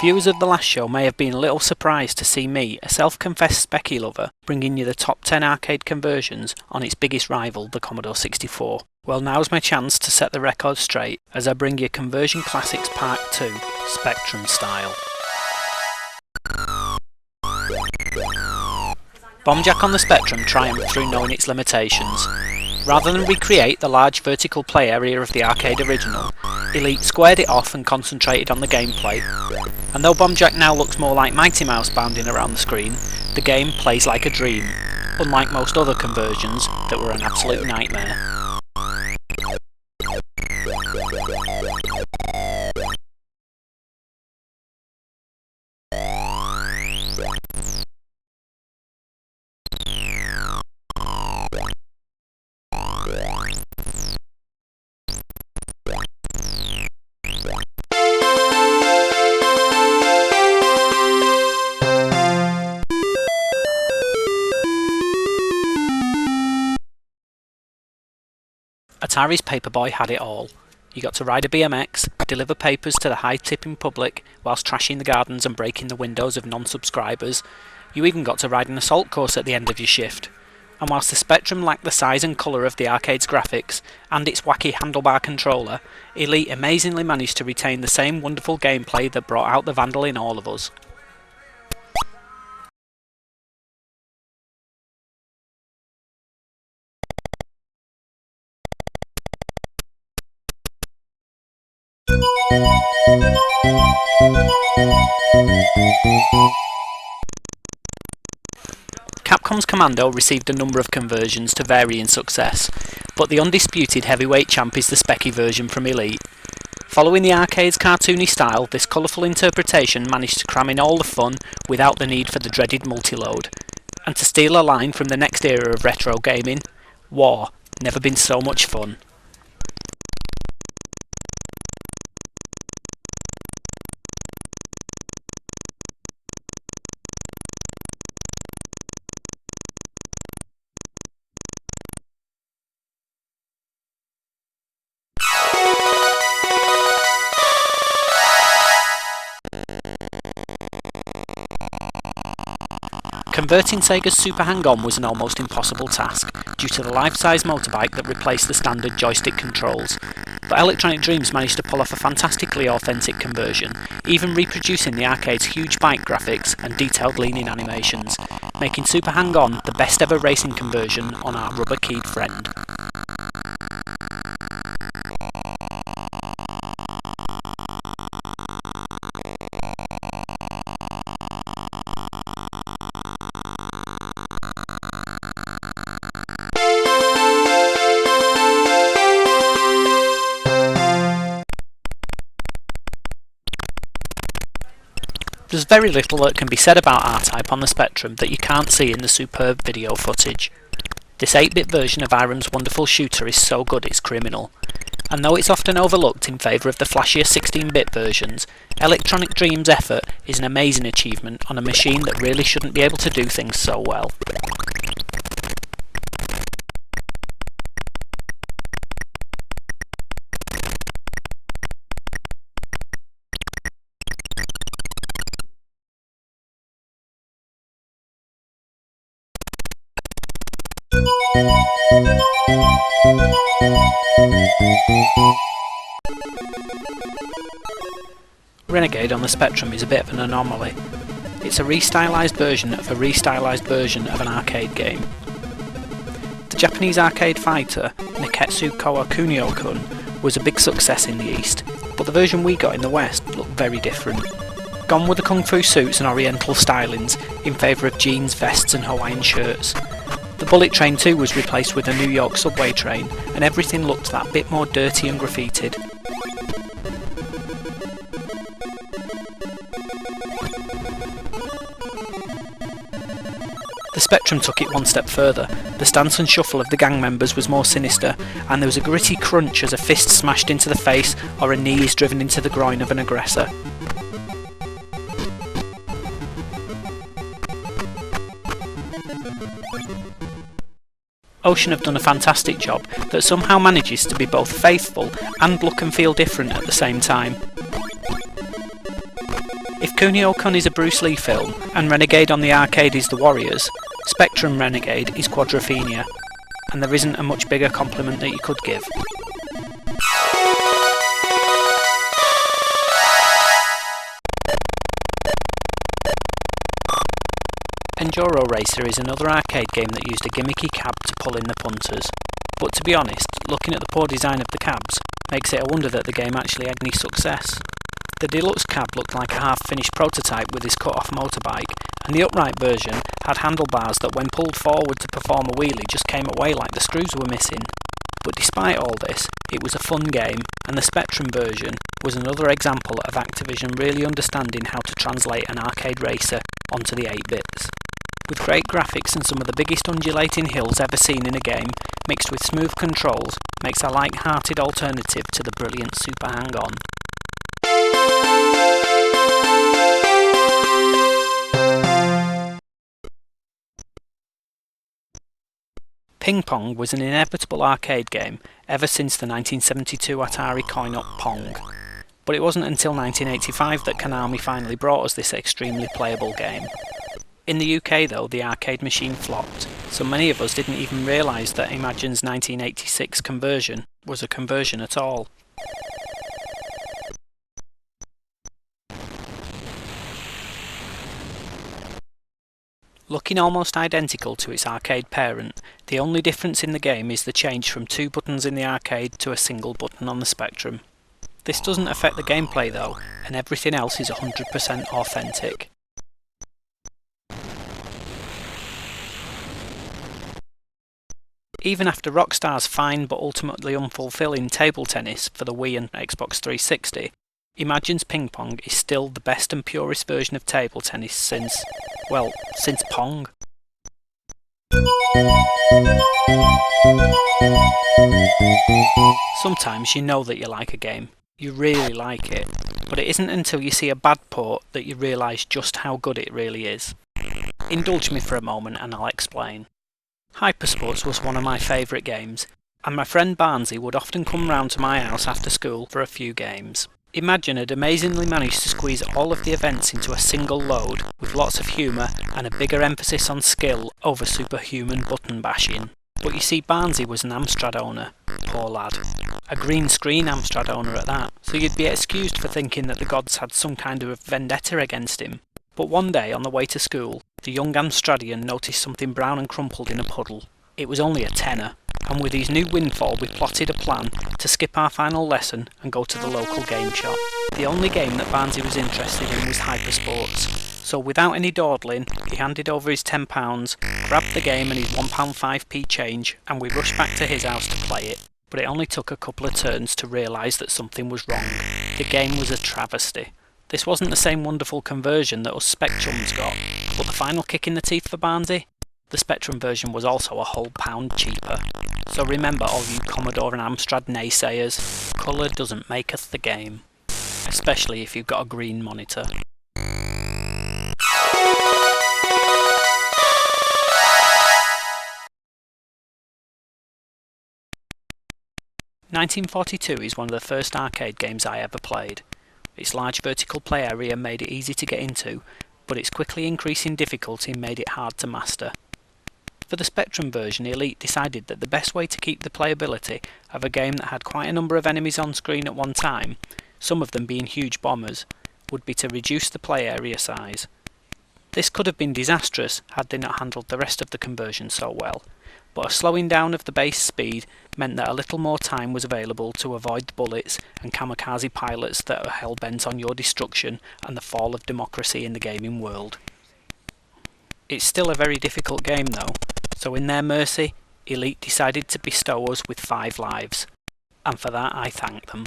Viewers of the last show may have been a little surprised to see me, a self-confessed Specky lover, bringing you the top 10 arcade conversions on its biggest rival, the Commodore 64. Well, now's my chance to set the record straight as I bring you Conversion Classics Part 2, Spectrum style. Bombjack on the Spectrum triumphed through knowing its limitations. Rather than recreate the large vertical play area of the arcade original, Elite squared it off and concentrated on the gameplay. And though Bombjack now looks more like Mighty Mouse bounding around the screen, the game plays like a dream, unlike most other conversions that were an absolute nightmare. Atari's Paperboy had it all. You got to ride a BMX, deliver papers to the high-tipping public whilst trashing the gardens and breaking the windows of non-subscribers. You even got to ride an assault course at the end of your shift. And whilst the Spectrum lacked the size and colour of the arcade's graphics and its wacky handlebar controller, Elite amazingly managed to retain the same wonderful gameplay that brought out the vandal in all of us. Capcom's Commando received a number of conversions to vary in success, but the undisputed heavyweight champ is the Specky version from Elite. Following the arcade's cartoony style, this colourful interpretation managed to cram in all the fun without the need for the dreaded multi-load. And to steal a line from the next era of retro gaming, war, never been so much fun. Converting Sega's Super Hang-On was an almost impossible task, due to the life-size motorbike that replaced the standard joystick controls, but Electronic Dreams managed to pull off a fantastically authentic conversion, even reproducing the arcade's huge bike graphics and detailed leaning animations, making Super Hang-On the best ever racing conversion on our rubber-keyed friend. There's very little that can be said about R-Type on the Spectrum that you can't see in the superb video footage. This 8-bit version of Irem's wonderful shooter is so good it's criminal. And though it's often overlooked in favour of the flashier 16-bit versions, Electronic Dreams' effort is an amazing achievement on a machine that really shouldn't be able to do things so well. Renegade on the Spectrum is a bit of an anomaly. It's a restylized version of a restylized version of an arcade game. The Japanese arcade fighter, Neketsu Kowa Kunio-kun, was a big success in the East, but the version we got in the West looked very different. Gone were the kung fu suits and oriental stylings in favour of jeans, vests and Hawaiian shirts. The bullet train too was replaced with a New York subway train, and everything looked that bit more dirty and graffitied. The Spectrum took it one step further. The stance and shuffle of the gang members was more sinister, and there was a gritty crunch as a fist smashed into the face or a knee is driven into the groin of an aggressor. Ocean have done a fantastic job that somehow manages to be both faithful and look and feel different at the same time. If Kunio-kun is a Bruce Lee film, and Renegade on the arcade is The Warriors, Spectrum Renegade is Quadrophenia, and there isn't a much bigger compliment that you could give. Enduro Racer is another arcade game that used a gimmicky cab to pull in the punters, but to be honest, looking at the poor design of the cabs makes it a wonder that the game actually had any success. The deluxe cab looked like a half-finished prototype with his cut-off motorbike, and the upright version had handlebars that when pulled forward to perform a wheelie just came away like the screws were missing. But despite all this, it was a fun game, and the Spectrum version was another example of Activision really understanding how to translate an arcade racer onto the 8-bits. With great graphics and some of the biggest undulating hills ever seen in a game, mixed with smooth controls, makes a light-hearted alternative to the brilliant Super Hang-On. Ping-Pong was an inevitable arcade game ever since the 1972 Atari coin-op Pong, but it wasn't until 1985 that Konami finally brought us this extremely playable game. In the UK though, the arcade machine flopped, so many of us didn't even realise that Imagine's 1986 conversion was a conversion at all. Looking almost identical to its arcade parent, the only difference in the game is the change from 2 buttons in the arcade to a single button on the Spectrum. This doesn't affect the gameplay though, and everything else is 100% authentic. Even after Rockstar's fine but ultimately unfulfilling table tennis for the Wii and Xbox 360, Imagine's Ping-Pong is still the best and purest version of table tennis since Pong. Sometimes you know that you like a game, you really like it, but it isn't until you see a bad port that you realise just how good it really is. Indulge me for a moment and I'll explain. Hypersports was one of my favourite games, and my friend Barnsey would often come round to my house after school for a few games. Imagine had amazingly managed to squeeze all of the events into a single load, with lots of humour and a bigger emphasis on skill over superhuman button bashing. But you see, Barnsey was an Amstrad owner, poor lad. A green screen Amstrad owner at that, so you'd be excused for thinking that the gods had some kind of vendetta against him. But one day on the way to school, the young Amstradian noticed something brown and crumpled in a puddle. It was only a tenner, and with his new windfall we plotted a plan to skip our final lesson and go to the local game shop. The only game that Barnsey was interested in was Hypersports, so without any dawdling, he handed over his £10, grabbed the game and his £1 5p change, and we rushed back to his house to play it. But it only took a couple of turns to realise that something was wrong. The game was a travesty. This wasn't the same wonderful conversion that us Spectrums got, but the final kick in the teeth for Barnsey? The Spectrum version was also a whole £1 cheaper. So remember all you Commodore and Amstrad naysayers, colour doesn't maketh the game. Especially if you've got a green monitor. "1942 is one of the first arcade games I ever played. Its large vertical play area made it easy to get into, but its quickly increasing difficulty made it hard to master. For the Spectrum version, Elite decided that the best way to keep the playability of a game that had quite a number of enemies on screen at one time, some of them being huge bombers, would be to reduce the play area size. This could have been disastrous had they not handled the rest of the conversion so well, but a slowing down of the base speed meant that a little more time was available to avoid the bullets and kamikaze pilots that are hell-bent on your destruction and the fall of democracy in the gaming world. It's still a very difficult game though, so in their mercy, Elite decided to bestow us with 5 lives, and for that I thank them.